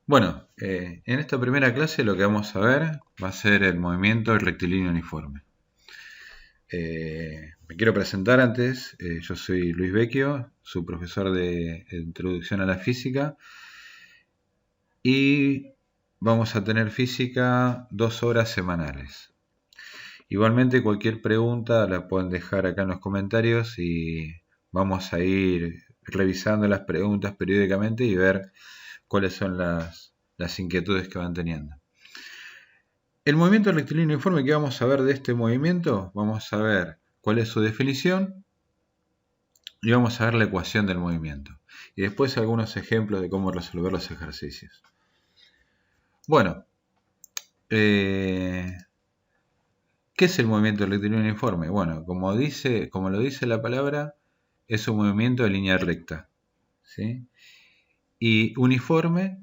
Bueno, en esta primera clase lo que vamos a ver va a ser el movimiento rectilíneo uniforme. Me quiero presentar antes, yo soy Luis Vecchio, su profesor de Introducción a la Física, y vamos a tener física 2 horas semanales. Igualmente cualquier pregunta la pueden dejar acá en los comentarios y vamos a ir revisando las preguntas periódicamente y ver cuáles son las inquietudes que van teniendo. El movimiento rectilíneo uniforme, que vamos a ver de este movimiento, vamos a ver cuál es su definición y vamos a ver la ecuación del movimiento. Y después algunos ejemplos de cómo resolver los ejercicios. Bueno, ¿qué es el movimiento rectilíneo uniforme? Bueno, como lo dice la palabra, es un movimiento de línea recta, ¿sí? Y uniforme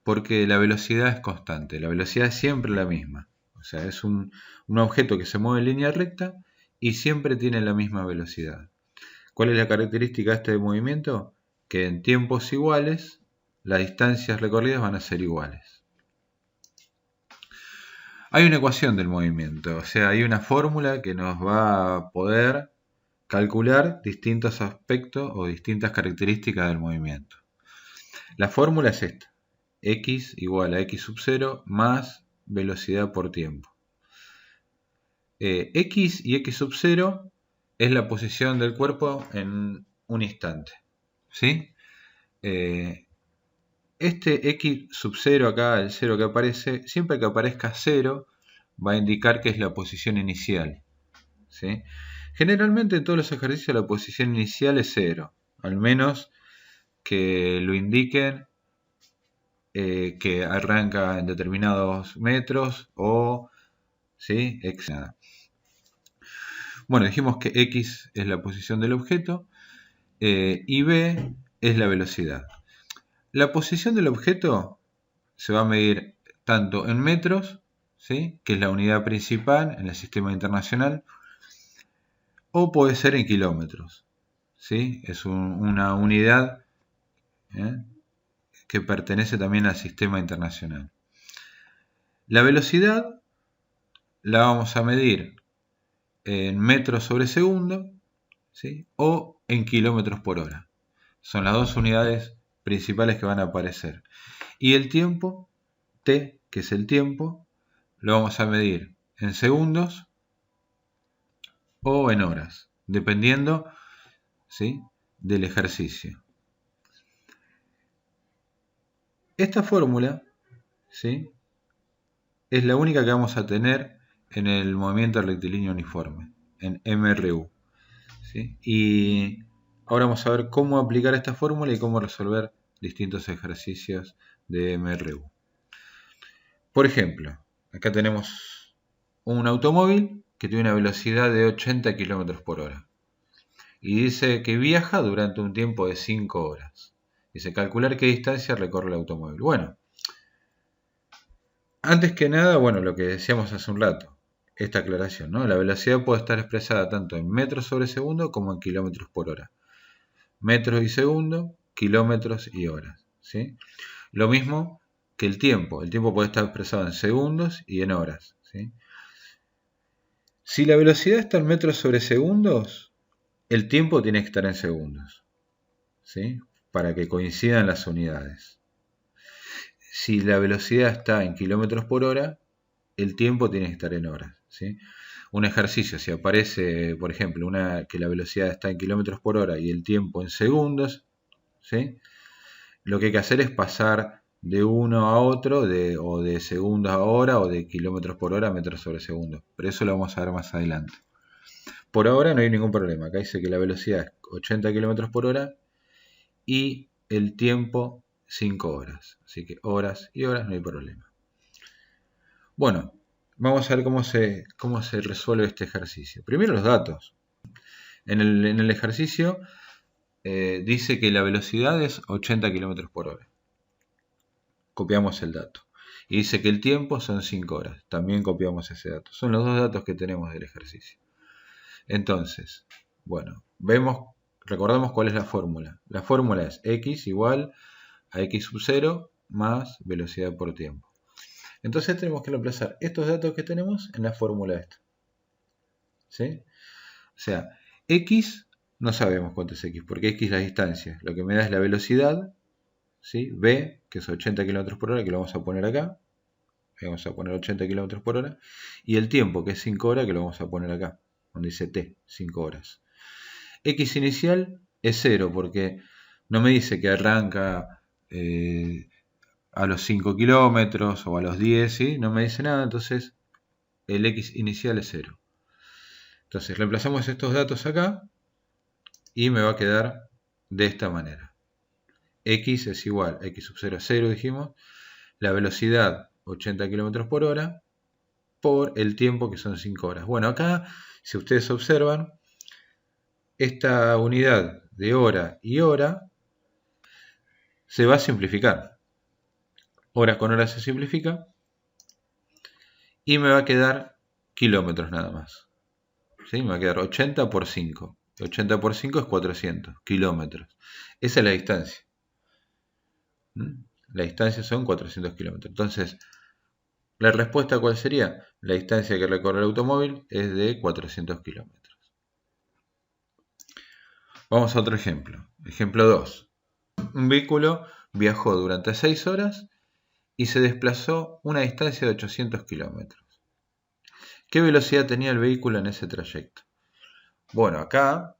porque la velocidad es constante, la velocidad es siempre la misma. O sea, es un objeto que se mueve en línea recta y siempre tiene la misma velocidad. ¿Cuál es la característica de este movimiento? Que en tiempos iguales, las distancias recorridas van a ser iguales. Hay una ecuación del movimiento, o sea, hay una fórmula que nos va a poder calcular distintos aspectos o distintas características del movimiento. La fórmula es esta: x igual a x sub 0 más velocidad por tiempo. X y x sub 0 es la posición del cuerpo en un instante, ¿sí? Este x sub 0 acá, el 0 que aparece, siempre que aparezca 0 va a indicar que es la posición inicial, ¿sí? Generalmente en todos los ejercicios la posición inicial es 0, al menos que lo indiquen que arranca en determinados metros o, ¿sí? Bueno, dijimos que x es la posición del objeto y b es la velocidad. La posición del objeto se va a medir tanto en metros, ¿sí? Que es la unidad principal en el sistema internacional, o puede ser en kilómetros, ¿sí? Es una unidad que pertenece también al sistema internacional. La velocidad la vamos a medir en metros sobre segundo, ¿sí? O en kilómetros por hora. Son las dos unidades principales que van a aparecer. Y el tiempo, t, que es el tiempo, lo vamos a medir en segundos o en horas, dependiendo, ¿sí? Del ejercicio. Esta fórmula, ¿sí? Es la única que vamos a tener en el movimiento rectilíneo uniforme, en MRU, ¿sí? Y ahora vamos a ver cómo aplicar esta fórmula y cómo resolver distintos ejercicios de MRU. Por ejemplo, acá tenemos un automóvil que tiene una velocidad de 80 km por hora y dice que viaja durante un tiempo de 5 horas. Dice calcular qué distancia recorre el automóvil. Bueno, antes que nada, bueno, lo que decíamos hace un rato, esta aclaración, ¿no? La velocidad puede estar expresada tanto en metros sobre segundo como en kilómetros por hora. Metros y segundo, kilómetros y horas, ¿sí? Lo mismo que el tiempo puede estar expresado en segundos y en horas, ¿sí? Si la velocidad está en metros sobre segundos, el tiempo tiene que estar en segundos, ¿sí? Para que coincidan las unidades. Si la velocidad está en kilómetros por hora, el tiempo tiene que estar en horas, ¿sí? Un ejercicio, si aparece, por ejemplo, que la velocidad está en kilómetros por hora y el tiempo en segundos, ¿sí? Lo que hay que hacer es pasar de uno a otro, o de segundos a hora, o de kilómetros por hora a metros sobre segundo. Pero eso lo vamos a ver más adelante. Por ahora no hay ningún problema. Acá dice que la velocidad es 80 km por hora y el tiempo 5 horas. Así que horas y horas no hay problema. Bueno, vamos a ver cómo se resuelve este ejercicio. Primero los datos. En el ejercicio dice que la velocidad es 80 km por hora. Copiamos el dato. Y dice que el tiempo son 5 horas. También copiamos ese dato. Son los dos datos que tenemos del ejercicio. Entonces, bueno, recordamos cuál es la fórmula. La fórmula es x igual a x sub 0 más velocidad por tiempo. Entonces tenemos que reemplazar estos datos que tenemos en la fórmula esta. ¿Sí? O sea, x no sabemos cuánto es x, porque x es la distancia. Lo que me da es la velocidad, ¿sí? V, que es 80 km por hora, que lo vamos a poner acá. Vamos a poner 80 km por hora. Y el tiempo, que es 5 horas, que lo vamos a poner acá, donde dice t, 5 horas. X inicial es 0, porque no me dice que arranca a los 5 kilómetros o a los 10, ¿sí? No me dice nada, entonces el X inicial es 0. Entonces reemplazamos estos datos acá y me va a quedar de esta manera. X es igual a X sub 0 a 0, dijimos. La velocidad 80 km por hora por el tiempo, que son 5 horas. Bueno, acá, si ustedes observan, esta unidad de hora y hora se va a simplificar. Hora con hora se simplifica y me va a quedar kilómetros nada más. ¿Sí? Me va a quedar 80 por 5. 80 por 5 es 400 kilómetros. Esa es la distancia. La distancia son 400 kilómetros. Entonces, ¿la respuesta cuál sería? La distancia que recorre el automóvil es de 400 kilómetros. Vamos a otro ejemplo. Ejemplo 2. Un vehículo viajó durante 6 horas y se desplazó una distancia de 800 kilómetros. ¿Qué velocidad tenía el vehículo en ese trayecto? Bueno, acá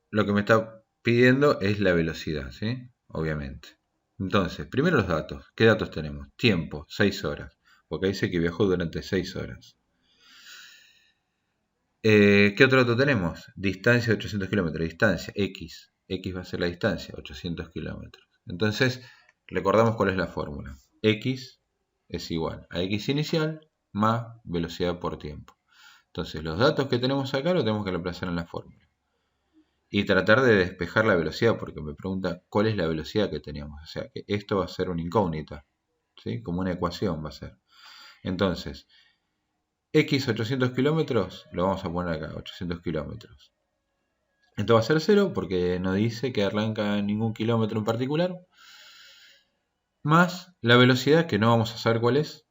lo que me está pidiendo es la velocidad, ¿sí? Obviamente. Entonces, primero los datos. ¿Qué datos tenemos? Tiempo, 6 horas. Porque dice que viajó durante 6 horas. ¿Qué otro dato tenemos? Distancia de 800 kilómetros. Distancia, X. X va a ser la distancia, 800 kilómetros. Entonces, recordamos cuál es la fórmula. X es igual a X inicial más velocidad por tiempo. Entonces, los datos que tenemos acá los tenemos que reemplazar en la fórmula. Y tratar de despejar la velocidad, porque me pregunta cuál es la velocidad que teníamos. O sea, que esto va a ser una incógnita, ¿sí? Como una ecuación va a ser. Entonces, X 800 kilómetros, lo vamos a poner acá, 800 kilómetros. Esto va a ser 0 porque no dice que arranca en ningún kilómetro en particular. Más la velocidad, que no vamos a saber cuál es,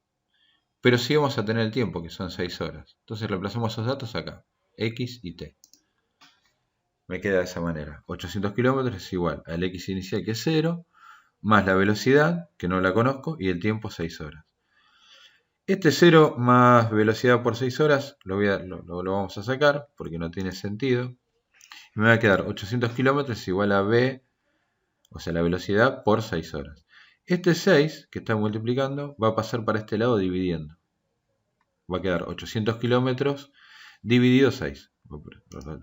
pero sí vamos a tener el tiempo, que son 6 horas. Entonces reemplazamos esos datos acá, X y T. Me queda de esa manera. 800 kilómetros es igual al X inicial, que es 0, más la velocidad, que no la conozco, y el tiempo 6 horas. Este 0 más velocidad por 6 horas lo vamos a sacar porque no tiene sentido. Me va a quedar 800 kilómetros igual a V, o sea, la velocidad por 6 horas. Este 6 que está multiplicando va a pasar para este lado dividiendo. Va a quedar 800 kilómetros dividido 6. Lo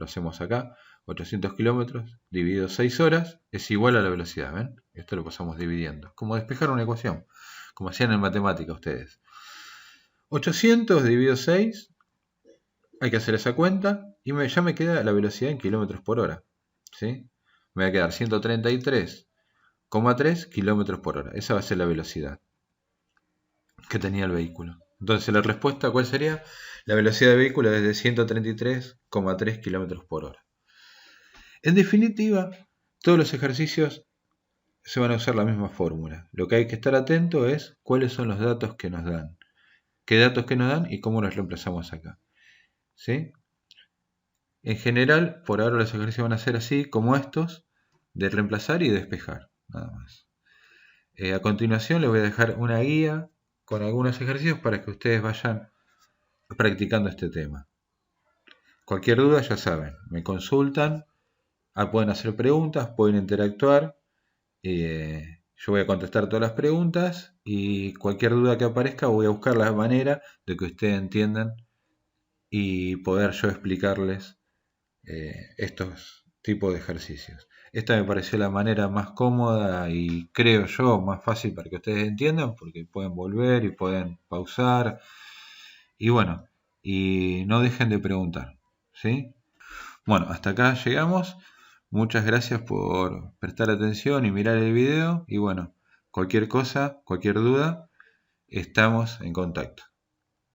hacemos acá. 800 kilómetros dividido 6 horas es igual a la velocidad. ¿Ven? Esto lo pasamos dividiendo. Como despejar una ecuación. Como hacían en matemática ustedes. 800 dividido 6. Hay que hacer esa cuenta. Y ya me queda la velocidad en kilómetros por hora. ¿Sí? Me va a quedar 133,3 kilómetros por hora. Esa va a ser la velocidad que tenía el vehículo. Entonces la respuesta, ¿cuál sería? La velocidad del vehículo es de 133,3 kilómetros por hora. En definitiva, todos los ejercicios se van a usar la misma fórmula. Lo que hay que estar atento es cuáles son los datos que nos dan. Qué datos que nos dan y cómo los reemplazamos acá. ¿Sí? En general, por ahora los ejercicios van a ser así, como estos, de reemplazar y despejar, nada más. A continuación les voy a dejar una guía con algunos ejercicios para que ustedes vayan practicando este tema. Cualquier duda, ya saben, me consultan, pueden hacer preguntas, pueden interactuar. Yo voy a contestar todas las preguntas y cualquier duda que aparezca voy a buscar la manera de que ustedes entiendan y poder yo explicarles estos tipos de ejercicios. Esta me pareció la manera más cómoda y creo yo más fácil para que ustedes entiendan, porque pueden volver y pueden pausar y bueno, y no dejen de preguntar, ¿sí? Bueno, hasta acá llegamos. Muchas gracias por prestar atención y mirar el video y bueno, cualquier cosa, cualquier duda, estamos en contacto.